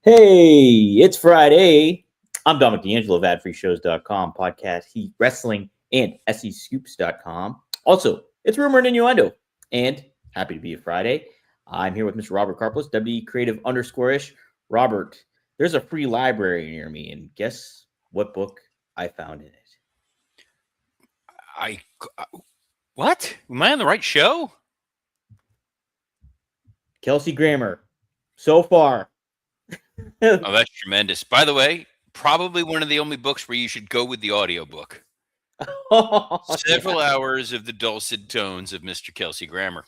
Hey, it's Friday. I'm Dominic D'Angelo of AdFreeShows.com, podcast, Heat Wrestling, and SEScoops.com. Also, it's Rumor and Innuendo, and happy to be a Friday. I'm here with Mr. Robert Karpos, WD Creative _ish. Robert, there's a free library near me, and guess what book I found in it? What? Am I on the right show? Kelsey Grammer. So far. Oh, that's tremendous. By the way, probably one of the only books where you should go with the audiobook. Several hours of the dulcet tones of Mr. Kelsey Grammer.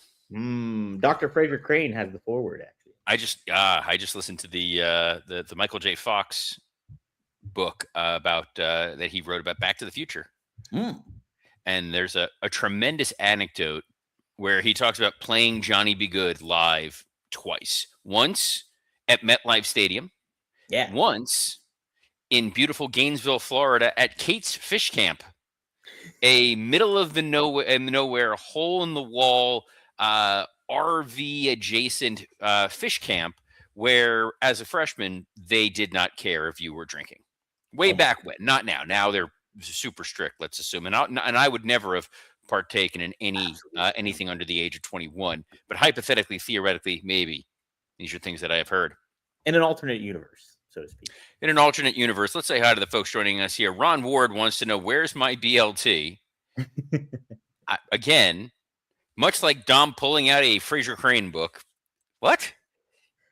Dr. Fraser Crane has the foreword, actually. I just listened to the Michael J. Fox book about that he wrote about Back to the Future. And there's a tremendous anecdote where he talks about playing Johnny B. Good live twice. Once at MetLife Stadium. Yeah. Once in beautiful Gainesville, Florida at Kate's Fish Camp, a middle of the nowhere, hole in the wall, RV adjacent fish camp where, as a freshman, they did not care if you were drinking. Way back when, not now. Now they're super strict, let's assume. And I would never have partaken in anything under the age of 21. But hypothetically, theoretically, maybe. These are things that I have heard. In an alternate universe, so to speak. In an alternate universe, let's say hi to the folks joining us here. Ron Ward wants to know, where's my BLT? Again, much like Dom pulling out a Fraser Crane book. What?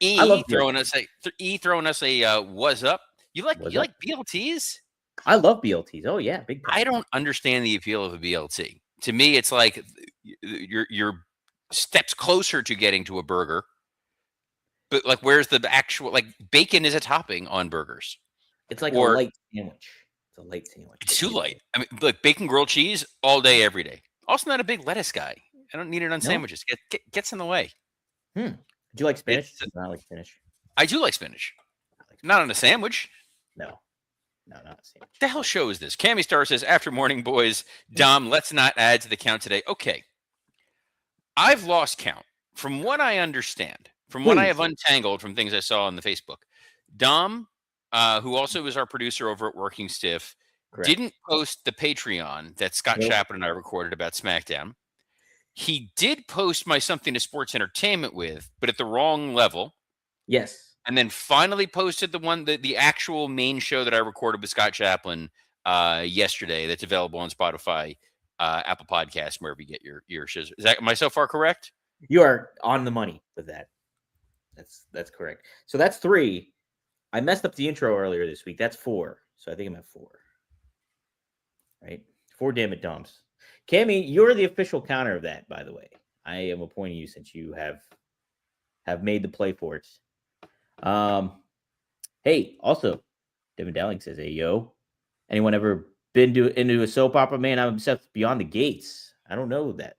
Throwing us a was up. You like BLTs? I love BLTs. Oh yeah, big time. I don't understand the appeal of a BLT. To me, it's like you're steps closer to getting to a burger. But like, where's the actual, like, bacon is a topping on burgers. It's like a light sandwich. It's a light sandwich. It's too light. I mean, like bacon grilled cheese all day, every day. Also not a big lettuce guy. I don't need it on sandwiches. Gets in the way. Do you like spinach? I like spinach. I do like spinach. Not on a sandwich. No, not a sandwich. The hell show is this? Cammy Star says, after morning, boys, Dom, let's not add to the count today. Okay. I've lost count. From what I understand, from what I have untangled from things I saw on the Facebook, Dom, who also is our producer over at Working Stiff, didn't post the Patreon that Scott Chaplin and I recorded about SmackDown. He did post my Something to Sports Entertainment with, but at the wrong level. Yes. And then finally posted the actual main show that I recorded with Scott Chaplin yesterday that's available on Spotify, Apple Podcasts, wherever you get your shows. Am I so far correct? You are on the money with that. That's correct. So that's 3. I messed up the intro earlier this week. That's 4. So I think I'm at 4. Right? 4 damn it, Doms. Cammy, you're the official counter of that, by the way. I am appointing you since you have made the play for it. Hey, also, Devin Dowling says, hey, yo, anyone ever been into a soap opera? Man, I'm obsessed with Beyond the Gates. I don't know that.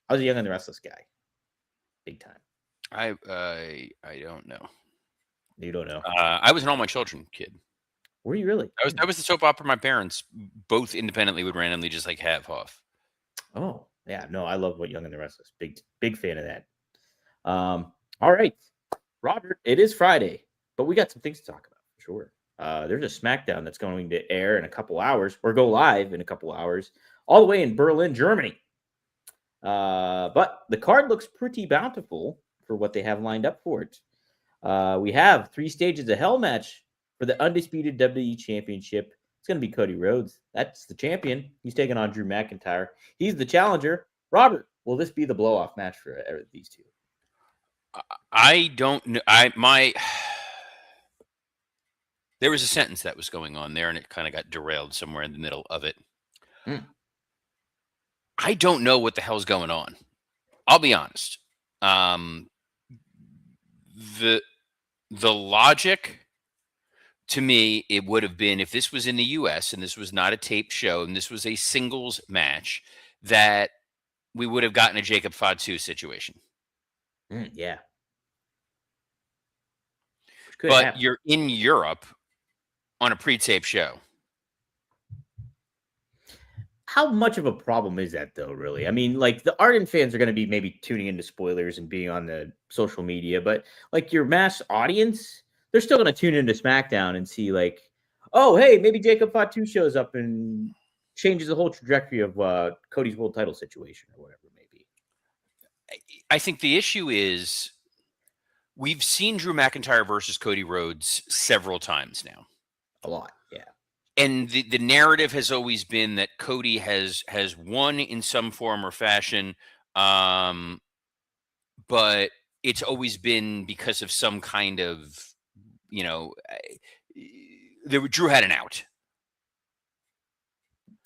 I was a Young and the Restless guy. Big time. I don't know. You don't know? I was an All My Children kid. Were you really? I was the soap opera my parents both independently would randomly just like have off. Oh, yeah. No, I love Young and the Restless. Big fan of that. All right. Robert, it is Friday, but we got some things to talk about for sure. There's a SmackDown that's going to air in a couple hours or go live in a couple hours all the way in Berlin, Germany. But the card looks pretty bountiful for what they have lined up for it. We have 3 stages of hell match for the undisputed WWE Championship. It's going to be Cody Rhodes. That's the champion. He's taking on Drew McIntyre. He's the challenger. Robert, will this be the blow-off match for these two? I don't know. There was a sentence that was going on there, and it kind of got derailed somewhere in the middle of it. I don't know what the hell's going on. I'll be honest. The logic to me, it would have been, if this was in the U.S. and this was not a taped show and this was a singles match, that we would have gotten a Jacob Fatu situation. Yeah. But you're in Europe on a pre-tape show. How much of a problem is that, though, really? I mean, like, the ardent fans are going to be maybe tuning into spoilers and being on the social media, but, like, your mass audience, they're still going to tune into SmackDown and see like, oh, hey, maybe Jacob Fatu shows up and changes the whole trajectory of Cody's world title situation or whatever it may be. I think the issue is we've seen Drew McIntyre versus Cody Rhodes several times now. A lot, yeah. And the narrative has always been that Cody has won in some form or fashion, but it's always been because of some kind of, Drew had an out.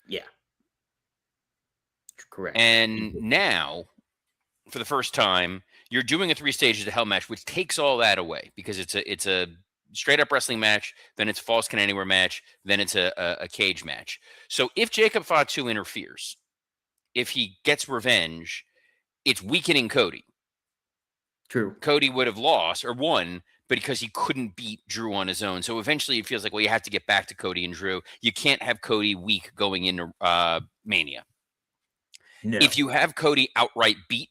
Yeah. Correct. And now, for the first time, you're doing a 3 stages of hell match, which takes all that away because it's a straight up wrestling match, then it's falls can anywhere match, then it's a cage match. So if Jacob Fatu interferes, if he gets revenge, it's weakening Cody. True. Cody would have lost or won, but because he couldn't beat Drew on his own. So eventually it feels like, well, you have to get back to Cody and Drew. You can't have Cody weak going into Mania. No. If you have Cody outright beat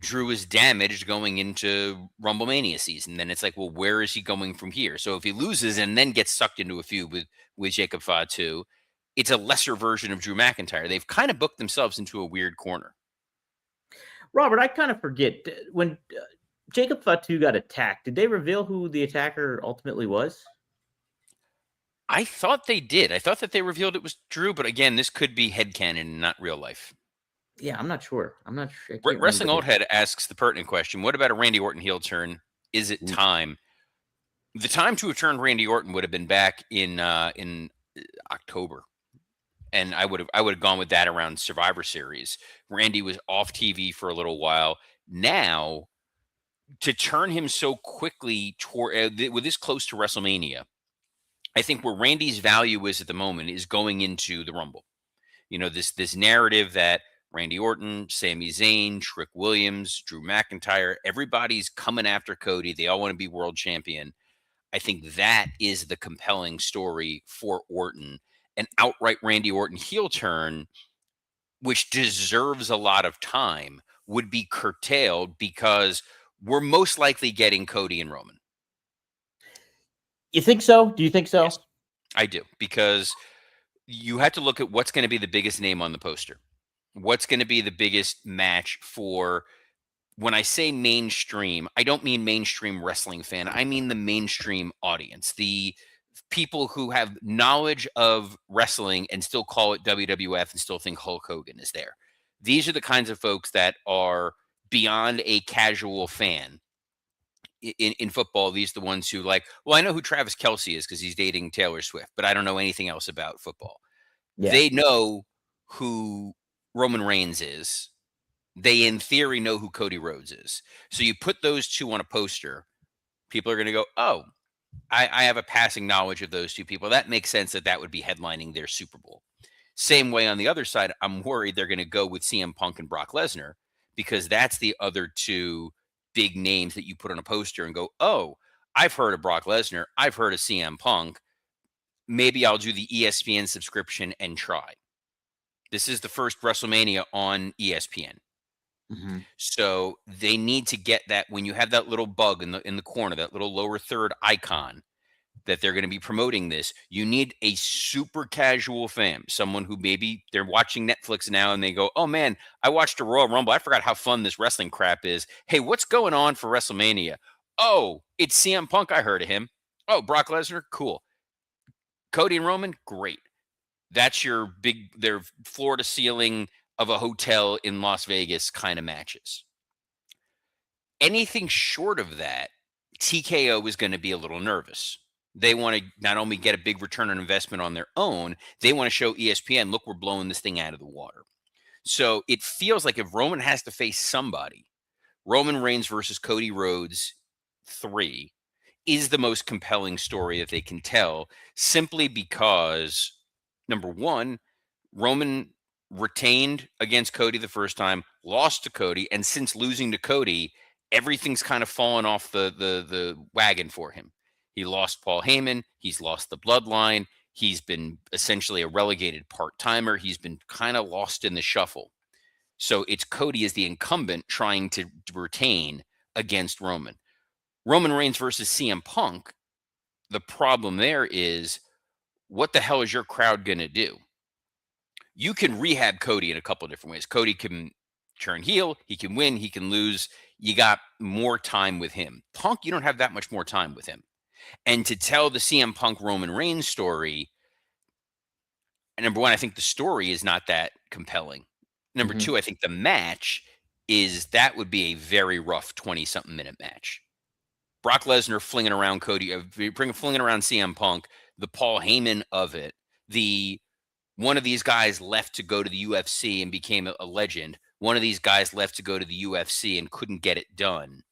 Drew is damaged going into Rumble Mania season. Then it's like, well, where is he going from here? So if he loses and then gets sucked into a feud with Jacob Fatu, it's a lesser version of Drew McIntyre. They've kind of booked themselves into a weird corner. Robert, I kind of forget when Jacob Fatu got attacked. Did they reveal who the attacker ultimately was? I thought they did. I thought that they revealed it was Drew, but again, this could be headcanon and not real life. Yeah, I'm not sure. Wrestling Old Head asks the pertinent question: what about a Randy Orton heel turn? Is it time? The time to have turned Randy Orton would have been back in October, and I would have gone with that around Survivor Series. Randy was off TV for a little while. Now, to turn him so quickly toward with this close to WrestleMania, I think where Randy's value is at the moment is going into the Rumble. This narrative that Randy Orton, Sami Zayn, Trick Williams, Drew McIntyre, everybody's coming after Cody. They all want to be world champion. I think that is the compelling story for Orton. An outright Randy Orton heel turn, which deserves a lot of time, would be curtailed because we're most likely getting Cody and Roman. You think so? Do you think so? Yes, I do, because you have to look at what's going to be the biggest name on the poster. What's going to be the biggest match for, when I say mainstream, I don't mean mainstream wrestling fan. I mean the mainstream audience, the people who have knowledge of wrestling and still call it WWF and still think Hulk Hogan is there. These are the kinds of folks that are beyond a casual fan. In football, these are the ones who like, well, I know who Travis Kelce is because he's dating Taylor Swift, but I don't know anything else about football. Yeah. They know who Roman Reigns is. They, in theory, know who Cody Rhodes is. So you put those two on a poster, people are going to go, oh, I have a passing knowledge of those two people. That makes sense that would be headlining their Super Bowl. Same way on the other side, I'm worried they're going to go with CM Punk and Brock Lesnar because that's the other two big names that you put on a poster and go, oh, I've heard of Brock Lesnar. I've heard of CM Punk. Maybe I'll do the ESPN subscription and try. This is the first WrestleMania on ESPN. Mm-hmm. So they need to get that when you have that little bug in the corner, that little lower third icon that they're going to be promoting this. You need a super casual fan, someone who maybe they're watching Netflix now and they go, oh man, I watched a Royal Rumble. I forgot how fun this wrestling crap is. Hey, what's going on for WrestleMania? Oh, it's CM Punk. I heard of him. Oh, Brock Lesnar. Cool. Cody and Roman. Great. That's their floor to ceiling of a hotel in Las Vegas kind of matches. Anything short of that, TKO is going to be a little nervous. They want to not only get a big return on investment on their own, they want to show ESPN, look, we're blowing this thing out of the water. So it feels like if Roman has to face somebody, Roman Reigns versus Cody Rhodes 3 is the most compelling story that they can tell, simply because, number one, Roman retained against Cody the first time, lost to Cody, and since losing to Cody, everything's kind of fallen off the wagon for him. He lost Paul Heyman. He's lost the bloodline. He's been essentially a relegated part-timer. He's been kind of lost in the shuffle. So it's Cody as the incumbent trying to retain against Roman. Roman Reigns versus CM Punk, the problem there is, what the hell is your crowd going to do? You can rehab Cody in a couple of different ways. Cody can turn heel, he can win, he can lose. You got more time with him. Punk, you don't have that much more time with him. And to tell the CM Punk Roman Reigns story, number one, I think the story is not that compelling. Number Mhm. two, I think the match that would be a very rough 20-something minute match. Brock Lesnar flinging around Cody, flinging around CM Punk, the Paul Heyman of it, the one of these guys left to go to the UFC and became a legend. One of these guys left to go to the UFC and couldn't get it done.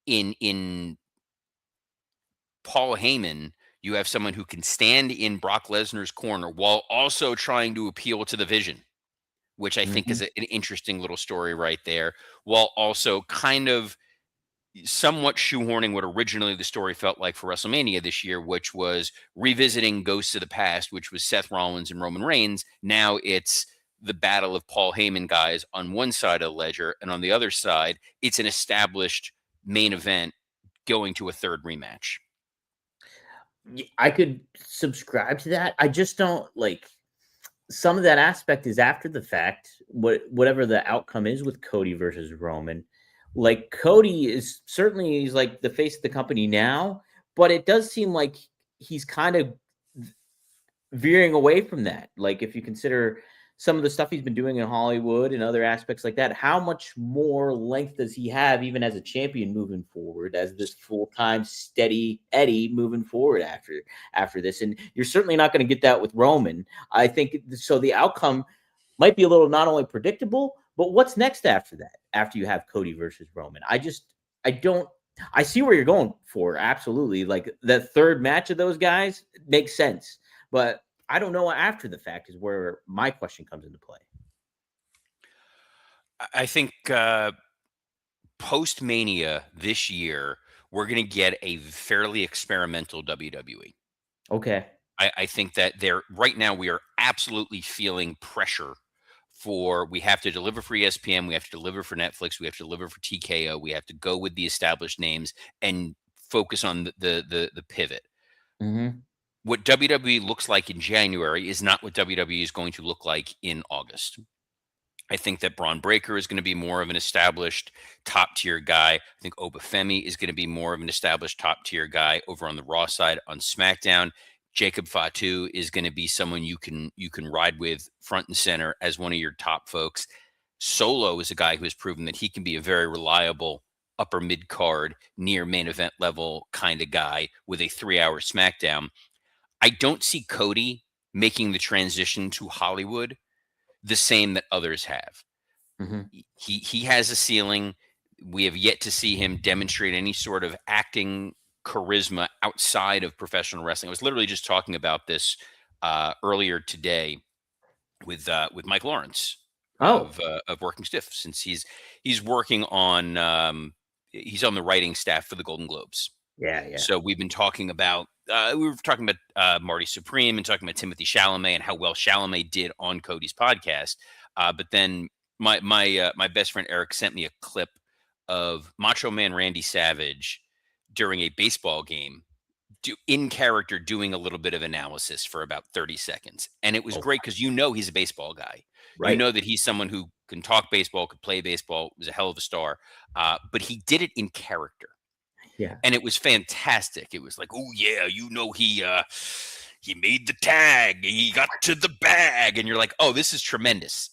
In Paul Heyman, you have someone who can stand in Brock Lesnar's corner while also trying to appeal to the vision, which I think is Mhm. an interesting little story right there, while also kind of somewhat shoehorning what originally the story felt like for WrestleMania this year, which was revisiting Ghosts of the Past, which was Seth Rollins and Roman Reigns. Now it's the battle of Paul Heyman guys on one side of the ledger, and on the other side, it's an established main event going to a third rematch. I could subscribe to that. I just don't like some of that aspect is after the fact. Whatever the outcome is with Cody versus Roman, like Cody is certainly he's like the face of the company now, but it does seem like he's kind of veering away from that. Like if you consider some of the stuff he's been doing in Hollywood and other aspects like that, how much more length does he have even as a champion moving forward as this full-time steady Eddie moving forward after this? And you're certainly not going to get that with Roman. I think so the outcome might be a little not only predictable, but what's next after that? After you have Cody versus Roman. I don't I see where you're going for. Absolutely. Like the third match of those guys makes sense. But I don't know after the fact is where my question comes into play. I think post Mania this year, we're going to get a fairly experimental WWE. Okay. I think that right now we are absolutely feeling pressure we have to deliver for ESPN, we have to deliver for Netflix, we have to deliver for TKO, we have to go with the established names and focus on the pivot. Mm-hmm. What WWE looks like in January is not what WWE is going to look like in August. I think that Braun Breaker is going to be more of an established top tier guy. I think Obafemi is going to be more of an established top tier guy over on the Raw side. On SmackDown, Jacob Fatu is going to be someone you can ride with front and center as one of your top folks. Solo is a guy who has proven that he can be a very reliable upper mid card, near main event level kind of guy with a 3-hour SmackDown. I don't see Cody making the transition to Hollywood the same that others have. Mm-hmm. He has a ceiling. We have yet to see him demonstrate any sort of acting charisma outside of professional wrestling. I was literally just talking about this earlier today with Mike Lawrence Oh, of Working Stiff, since he's working on he's on the writing staff for the Golden Globes. yeah, yeah. So we've been talking about Marty Supreme and talking about Timothy Chalamet and how well Chalamet did on Cody's podcast. But then my best friend Eric sent me a clip of Macho Man Randy Savage during a baseball game, in character, doing a little bit of analysis for about 30 seconds. And it was Oh, great because he's a baseball guy. You right. know that he's someone who can talk baseball, could play baseball, was a hell of a star. But he did it in character. Yeah. And it was fantastic. It was like, oh yeah, he made the tag, he got to the bag, and you're like, oh, this is tremendous.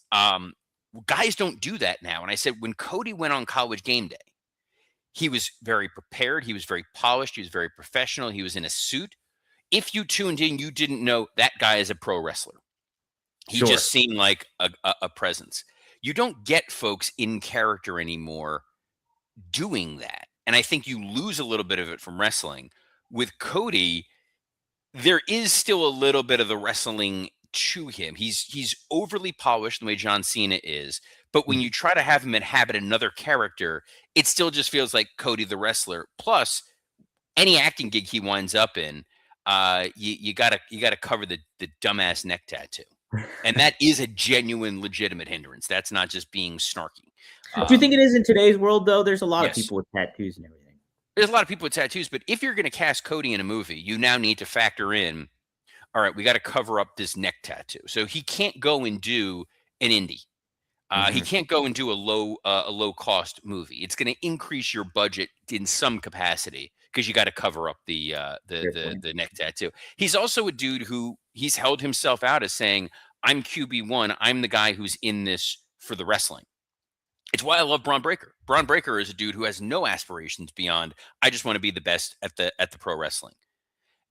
Guys don't do that now. And I said, when Cody went on College Game Day, he was very prepared, he was very polished, he was very professional, he was in a suit. If you tuned in, you didn't know that guy is a pro wrestler. He Sure. just seemed like a presence. You don't get folks in character anymore doing that. And I think you lose a little bit of it from wrestling. With Cody, there is still a little bit of the wrestling to him. He's overly polished the way John Cena is, but when you try to have him inhabit another character, it still just feels like Cody the wrestler. Plus, any acting gig he winds up in, you gotta cover the dumbass neck tattoo. And that is a genuine, legitimate hindrance. That's not just being snarky. Do you think it is in today's world though? There's a lot of Yes. people with tattoos and everything. There's a lot of people with tattoos, but if you're going to cast Cody in a movie, you now need to factor in, all right, we got to cover up this neck tattoo. So he can't go and do an indie. He Hmm. can't go and do a low cost movie. It's going to increase your budget in some capacity because you got to cover up Fair point. the neck tattoo. He's also a dude who he's held himself out as saying, "I'm QB1. I'm the guy who's in this for the wrestling." It's why I love Braun Breaker. Braun Breaker is a dude who has no aspirations beyond I just want to be the best at the pro wrestling.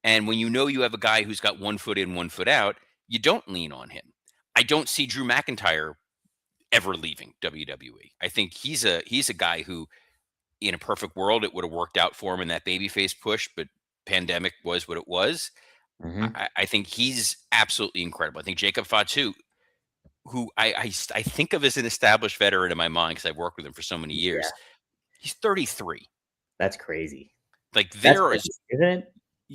And when you know you have a guy who's got 1 foot in, 1 foot out, you don't lean on him. I don't see Drew McIntyre ever leaving WWE. I think he's a guy who, in a perfect world, it would have worked out for him in that babyface push, but pandemic was what it was. Hmm. I think he's absolutely incredible. I think Jacob Fatu, who I think of as an established veteran in my mind because I've worked with him for so many Yeah, years. He's 33. that's crazy. Like That's there is crazy, isn't it?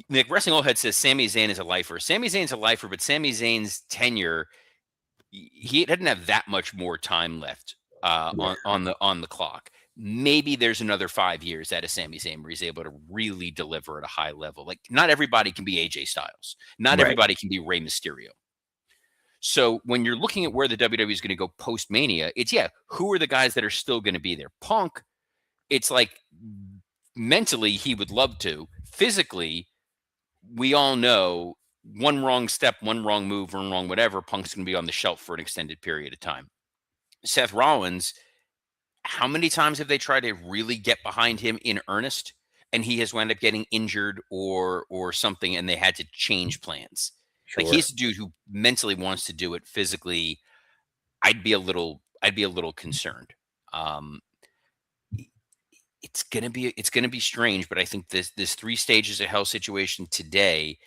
like Wrestling Old Head says Sami Zayn is a lifer. Sami Zayn's a lifer, but Sami Zayn's tenure, he doesn't have that much more time left Yeah, on the clock. Maybe there's another 5 years out of Sami Zayn where he's able to really deliver at a high level. Like not everybody can be AJ Styles. Not right. everybody can be Rey Mysterio. So when you're looking at where the WWE is going to go post Mania, it's who are the guys that are still going to be there? Punk, it's like mentally he would love to. Physically, we all know one wrong step, one wrong move, one wrong whatever, Punk's going to be on the shelf for an extended period of time. Seth Rollins, how many times have they tried to really get behind him in earnest, and he has wound up getting injured or something, and they had to change plans? Like Sure. he's a dude who mentally wants to do it. Physically, I'd be a little concerned. Um, it's gonna be strange, but I think this three stages of hell situation today,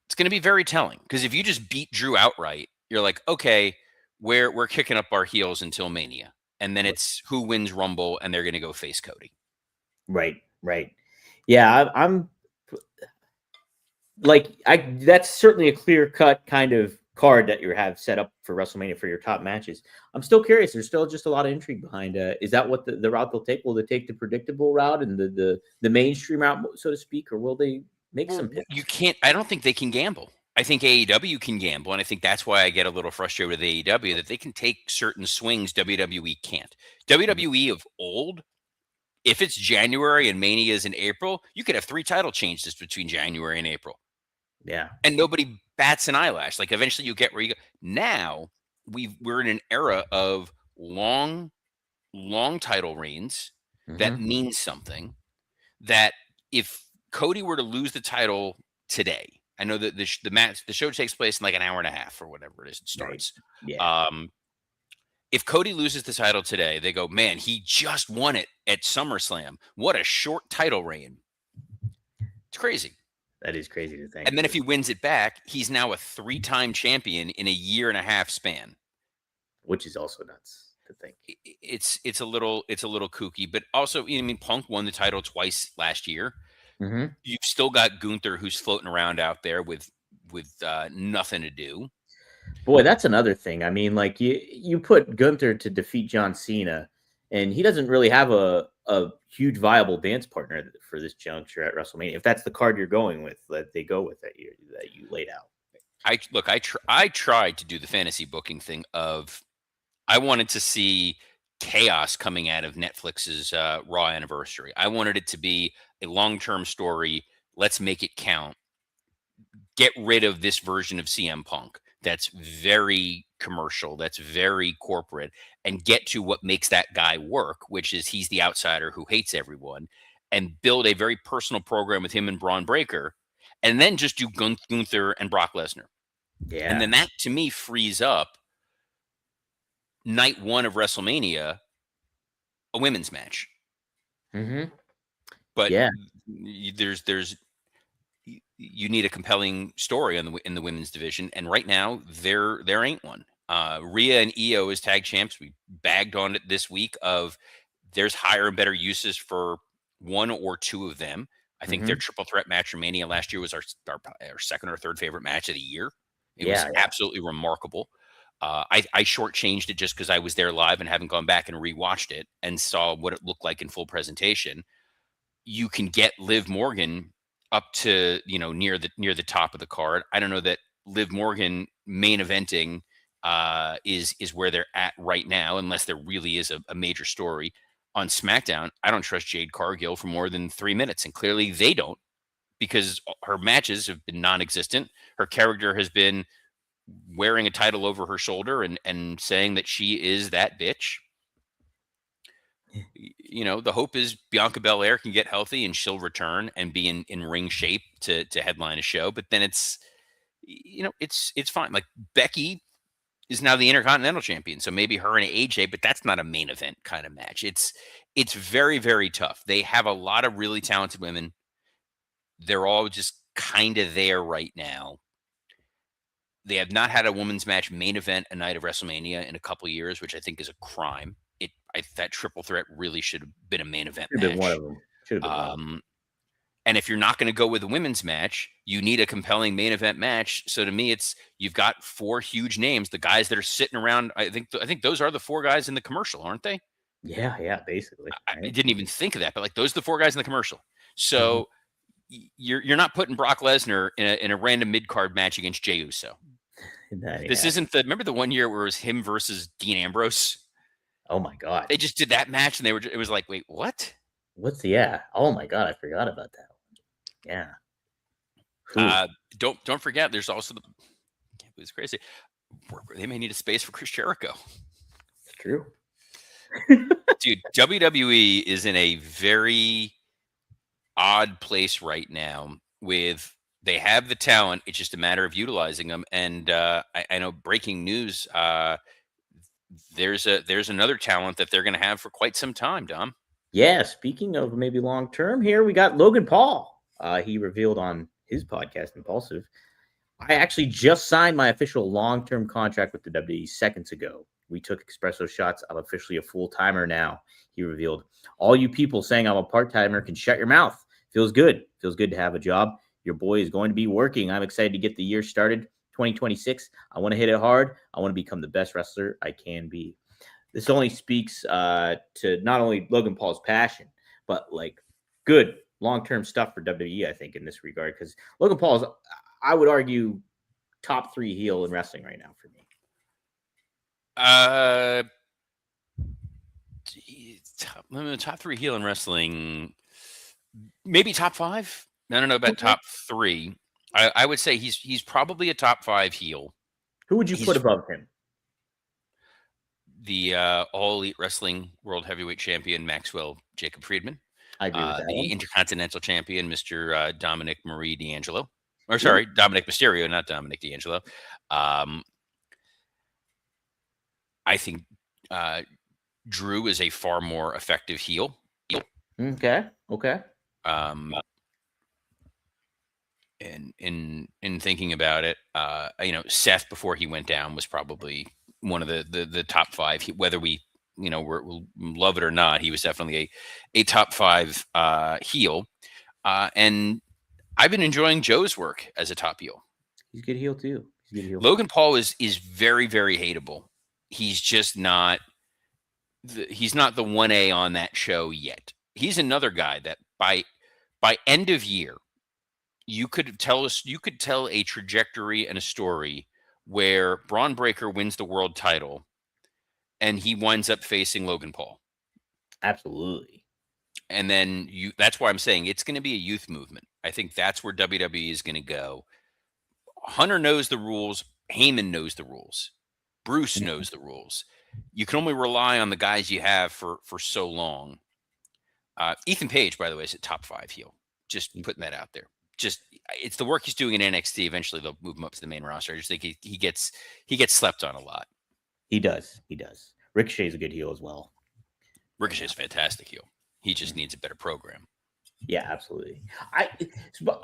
it's gonna be very telling. Because if you just beat Drew outright, you're like, okay, we're kicking up our heels until Mania, and then it's who wins Rumble, and they're gonna go face Cody. Right, right. Yeah, I'm like I. That's certainly a clear cut kind of card that you have set up for WrestleMania for your top matches. I'm still curious. There's still just a lot of intrigue behind. Is that what the route they'll take? Will they take the predictable route and the mainstream route, so to speak, or will they make some Well, you pivots? can't. I don't think they can gamble. I think AEW can gamble, and I think that's why I get a little frustrated with AEW that they can take certain swings WWE can't. Mhm. WWE of old, if it's January and Mania is in April, you could have 3 title changes between January and April, Yeah. and nobody bats an eyelash. Like eventually, you get where you go. Now we're in an era of long title reigns that Hmm. means something. That if Cody were to lose the title today, I know that the show takes place in like an hour and a half or whatever it is. It Right. starts. Yeah. Um, if Cody loses the title today, they go, man, he just won it at SummerSlam. What a short title reign. It's crazy. That is crazy to think. And then if he wins it back, he's now a 3-time champion in a year and a half span. Which is also nuts to think. It's a little kooky, but also, I mean, Punk won the title twice last year. Hmm. You've still got Gunther who's floating around out there with nothing to do. Boy, that's another thing. I mean, like you put Gunther to defeat John Cena, and he doesn't really have a huge viable dance partner for this juncture at WrestleMania. If that's the card you're going with, that they go with that you laid out. I tried to do the fantasy booking thing of I wanted to see chaos coming out of Netflix's Raw anniversary. I wanted it to be a long-term story. Let's make it count. Get rid of this version of CM Punk that's very commercial, that's very corporate, and get to what makes that guy work, which is he's the outsider who hates everyone, and build a very personal program with him and Braun Breaker, and then just do Gunther and Brock Lesnar. And Yeah. then that to me frees up night one of WrestleMania, a women's match. Hmm. But Yeah. there's you need a compelling story in the women's division, and right now there ain't one. Rhea and Io as tag champs, we bagged on it this week. Of there's higher and better uses for one or two of them. I think their Hmm. triple threat match in Mania last year was our second or third favorite match of the year. It was Yeah. Yeah. absolutely remarkable. I shortchanged it just because I was there live and haven't gone back and rewatched it and saw what it looked like in full presentation. you can get Liv Morgan up to near the top of the card. I don't know that Liv Morgan main eventing is where they're at right now, unless there really is a major story on SmackDown. I don't trust Jade Cargill for more than 3 minutes, and clearly they don't, because her matches have been non-existent. Her character has been wearing a title over her shoulder and saying that she is that bitch. The hope is Bianca Belair can get healthy and she'll return and be in ring shape to headline a show. But then it's fine. Like, Becky is now the Intercontinental Champion, so maybe her and AJ, but that's not a main event kind of match. It's very, very tough. They have a lot of really talented women. They're all just kind of there right now. They have not had a women's match main event a night of WrestleMania in a couple of years, which I think is a crime. That triple threat really should have been a main event match. Should have been one of them. Should have been one of them. And if you're not going to go with a women's match, you need a compelling main event match. So to me, you've got 4 huge names, the guys that are sitting around. I think those are the 4 guys in the commercial, aren't they? Yeah, basically. I didn't even think of that, but like, those are the 4 guys in the commercial. So you're not putting Brock Lesnar in a random mid-card match against Jey Uso. This isn't remember the one year where it was him versus Dean Ambrose? Oh my God. They just did that match and it was like, wait, what? Oh my God, I forgot about that one. Yeah. Don't forget, there's also it's crazy. They may need a space for Chris Jericho. It's true. Dude, WWE is in a very odd place right now. They have the talent, it's just a matter of utilizing them. And I know, breaking news, there's another talent that they're going to have for quite some time, Dom. Yeah, speaking of maybe long term, here we got Logan Paul. He revealed on his podcast, Impulsive, I actually just signed my official long-term contract with the WWE seconds ago. We took espresso shots. I'm officially a full-timer now, he revealed. All you people saying I'm a part-timer can shut your mouth. Feels good. Feels good to have a job. Your boy is going to be working. I'm excited to get the year started. 2026. I want to hit it hard. I want to become the best wrestler I can be. This only speaks to not only Logan Paul's passion, but like good long-term stuff for WWE, I think, in this regard, because Logan Paul is, I would argue, top 3 heel in wrestling right now for me. Top 3 heel in wrestling, maybe top 5. I don't know about top 3. I would say he's probably a top 5 heel. Who would you put above him? The All Elite Wrestling World Heavyweight Champion Maxwell Jacob Friedman. I agree with that. The Intercontinental Champion Mr. Dominic Marie D'Angelo. Or sorry, Dominic Mysterio, not Dominic D'Angelo. I think Drew is a far more effective heel. Okay. And in thinking about it, Seth, before he went down, was probably one of the top 5. Whether we we'll love it or not, he was definitely a top 5 heel. And I've been enjoying Joe's work as a top heel. He's a good heel too. Logan Paul is very, very hateable. He's just not. He's not the 1A on that show yet. He's another guy that by end of year, you could tell a trajectory and a story where Braun Breaker wins the world title and he winds up facing Logan Paul. Absolutely. And then that's why I'm saying it's going to be a youth movement. I think that's where WWE is going to go. Hunter knows the rules. Heyman knows the rules. Bruce knows the rules. You can only rely on the guys you have for so long. Ethan Page, by the way, is a top 5 heel. Just putting that out there. It's the work he's doing in NXT. Eventually, they'll move him up to the main roster. I just think he gets slept on a lot. He does. Ricochet's a good heel as well. Ricochet's a fantastic heel. He just needs a better program. Yeah, absolutely.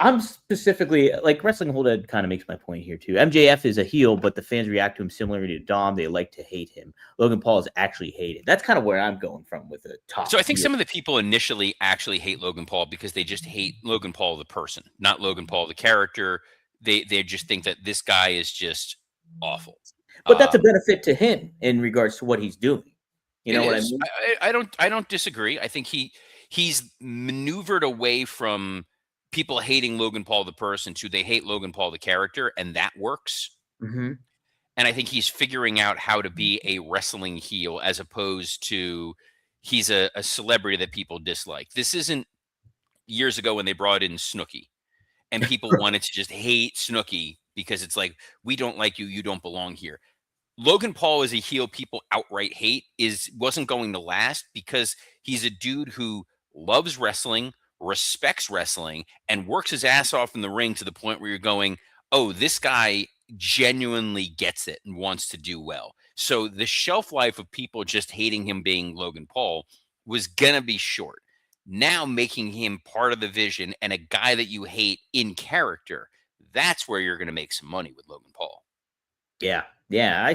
I'm specifically, like, Wrestling Hold kind of makes my point here too. MJF is a heel, but the fans react to him similarly to Dom. They like to hate him. Logan Paul is actually hated. That's kind of where I'm going from with the top. So I think some of the people initially actually hate Logan Paul because they just hate Logan Paul the person, not Logan Paul the character. They just think that this guy is just awful. But that's a benefit to him in regards to what he's doing. You know what I mean? I don't disagree. I think he he's maneuvered away from people hating Logan Paul the person to they hate Logan Paul the character, and that works. Mm-hmm. And I think he's figuring out how to be a wrestling heel as opposed to he's a celebrity that people dislike. This isn't years ago when they brought in Snooki and people wanted to just hate Snooki because it's like, we don't like you, you don't belong here. Logan Paul is a heel people outright hate wasn't going to last because he's a dude who loves wrestling, respects wrestling, and works his ass off in the ring to the point where you're going, oh, this guy genuinely gets it and wants to do well. So the shelf life of people just hating him being Logan Paul was gonna be short. Now making him part of the vision and a guy that you hate in character, that's where you're gonna make some money with Logan Paul. Yeah. Yeah.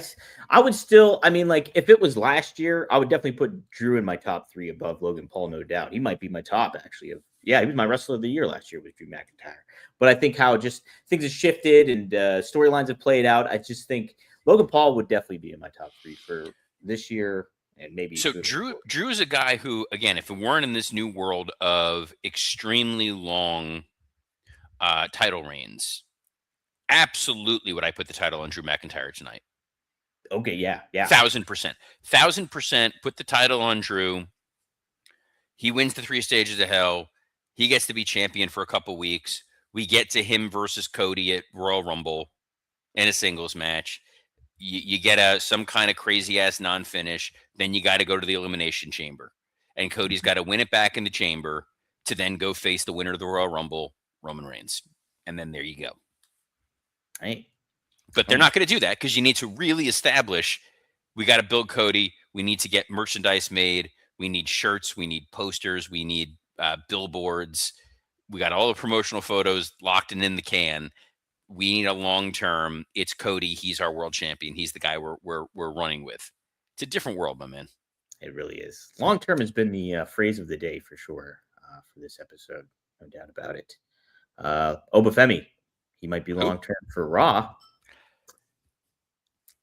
I would still, I mean, like, if it was last year, I would definitely put Drew in my top 3 above Logan Paul, no doubt. He might be my top, actually. He was my wrestler of the year last year with Drew McIntyre. But I think how just things have shifted and storylines have played out. I just think Logan Paul would definitely be in my top 3 for this year and maybe. So Drew is a guy who, again, if it weren't in this new world of extremely long title reigns, absolutely would I put the title on Drew McIntyre tonight. Okay, yeah. 1,000%. 1,000% put the title on Drew. He wins the 3 stages of hell. He gets to be champion for a couple weeks. We get to him versus Cody at Royal Rumble in a singles match. You get some kind of crazy ass non-finish. Then you got to go to the Elimination Chamber. And Cody's got to win it back in the chamber to then go face the winner of the Royal Rumble, Roman Reigns. And then there you go. Right. But they're not going to do that because you need to really establish we got to build Cody. We need to get merchandise made. We need shirts. We need posters. We need billboards. We got all the promotional photos locked and in the can. We need a long term. It's Cody. He's our world champion. He's the guy we're running with. It's a different world, my man. It really is. Long term has been the phrase of the day for sure for this episode. No doubt about it. Obafemi, he might be long term for Raw,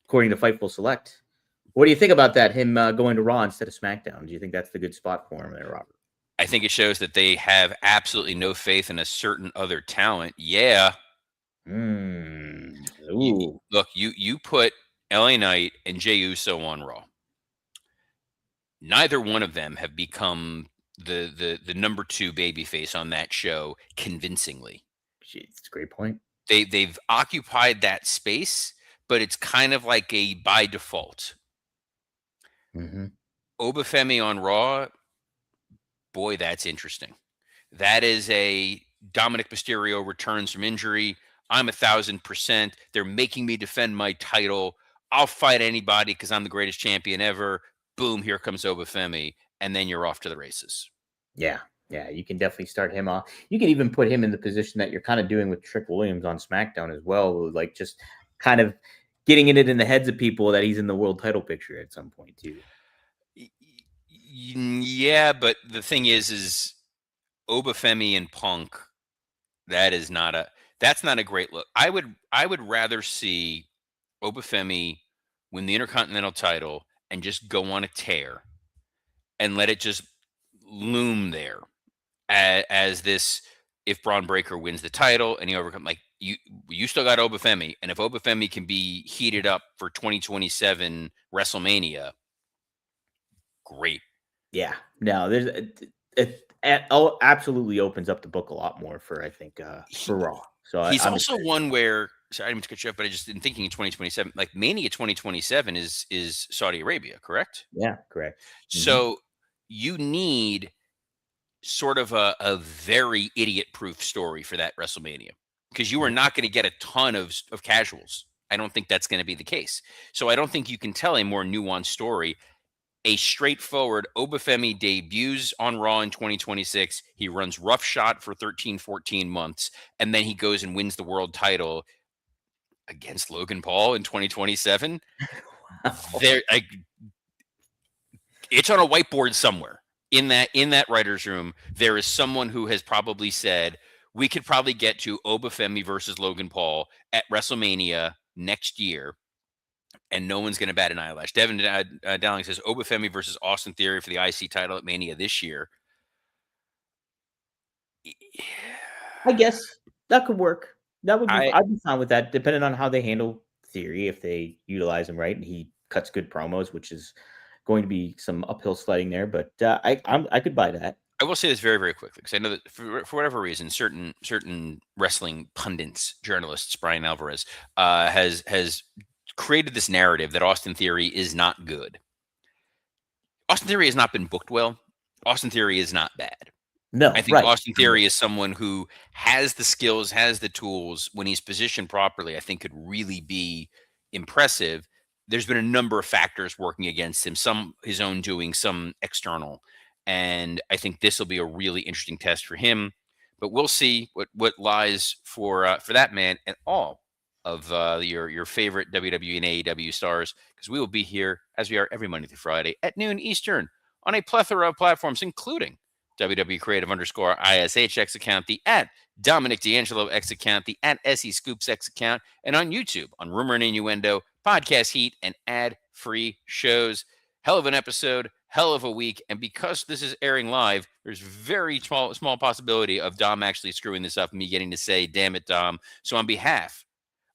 according to Fightful Select. What do you think about that? Him going to Raw instead of SmackDown? Do you think that's the good spot for him there, Robert? I think it shows that they have absolutely no faith in a certain other talent. Yeah. Look, you put LA Knight and Jey Uso on Raw. Neither one of them have become the number 2 babyface on that show convincingly. Jeez, that's a great point. They've occupied that space, but it's kind of like a by default. Obafemi on Raw, boy, that's interesting. That is a Dominic Mysterio returns from injury. I'm 1,000%. They're making me defend my title. I'll fight anybody because I'm the greatest champion ever. Boom, here comes Obafemi. And then you're off to the races. Yeah, you can definitely start him off. You can even put him in the position that you're kind of doing with Trick Williams on SmackDown as well, like just kind of getting it in the heads of people that he's in the world title picture at some point too. Yeah, but the thing is Obafemi and Punk, that's not a great look. I would rather see Obafemi win the Intercontinental title and just go on a tear and let it just loom there as this. If Braun Breaker wins the title and he overcomes, like you still got Obafemi, and if Obafemi can be heated up for 2027 WrestleMania, great. Yeah, no, it absolutely opens up the book a lot more for I think for Raw. So he's also excited. One where sorry, I didn't mean to cut you up, but I just in thinking in 2027, like Mania 2027 is Saudi Arabia, correct? Yeah, correct. So you need sort of a very idiot-proof story for that WrestleMania because you are not going to get a ton of casuals. I don't think that's going to be the case. So I don't think you can tell a more nuanced story. A straightforward Obafemi debuts on Raw in 2026. He runs roughshod for 13, 14 months, and then he goes and wins the world title against Logan Paul in 2027. Wow. It's on a whiteboard somewhere. In that writer's room, there is someone who has probably said, we could probably get to Obafemi versus Logan Paul at WrestleMania next year, and no one's going to bat an eyelash. Devin Dowling says Obafemi versus Austin Theory for the IC title at Mania this year. I guess that could work. That would be. I I'd be fine with that, depending on how they handle Theory. If they utilize him right and he cuts good promos, which is going to be some uphill sledding there, but I could buy that. I will say this very, very quickly because I know that for whatever reason, certain wrestling pundits, journalists, Brian Alvarez, has created this narrative that Austin Theory is not good. Austin Theory has not been booked well. Austin Theory is not bad. I No, think right. Austin Theory is someone who has the skills, has the tools. When he's positioned properly, I think could really be impressive. There's been a number of factors working against him, some his own doing, some external. And I think this will be a really interesting test for him. But we'll see what lies for that man and all of your favorite WWE and AEW stars, because we will be here as we are every Monday through Friday at noon Eastern on a plethora of platforms, including WWE Creative _ ISH X account, the at Dominic D'Angelo X account, the at SE Scoops X account, and on YouTube on Rumor and Innuendo, Podcast Heat, and ad-free shows. Hell of an episode, hell of a week. And because this is airing live, there's very small possibility of Dom actually screwing this up and me getting to say, damn it, Dom. So on behalf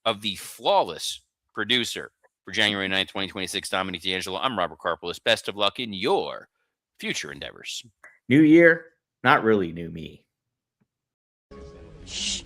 of the flawless producer for January 9th, 2026, Dominic D'Angelo, I'm Robert Karpelis. Best of luck in your future endeavors. New year, not really new me. Shh.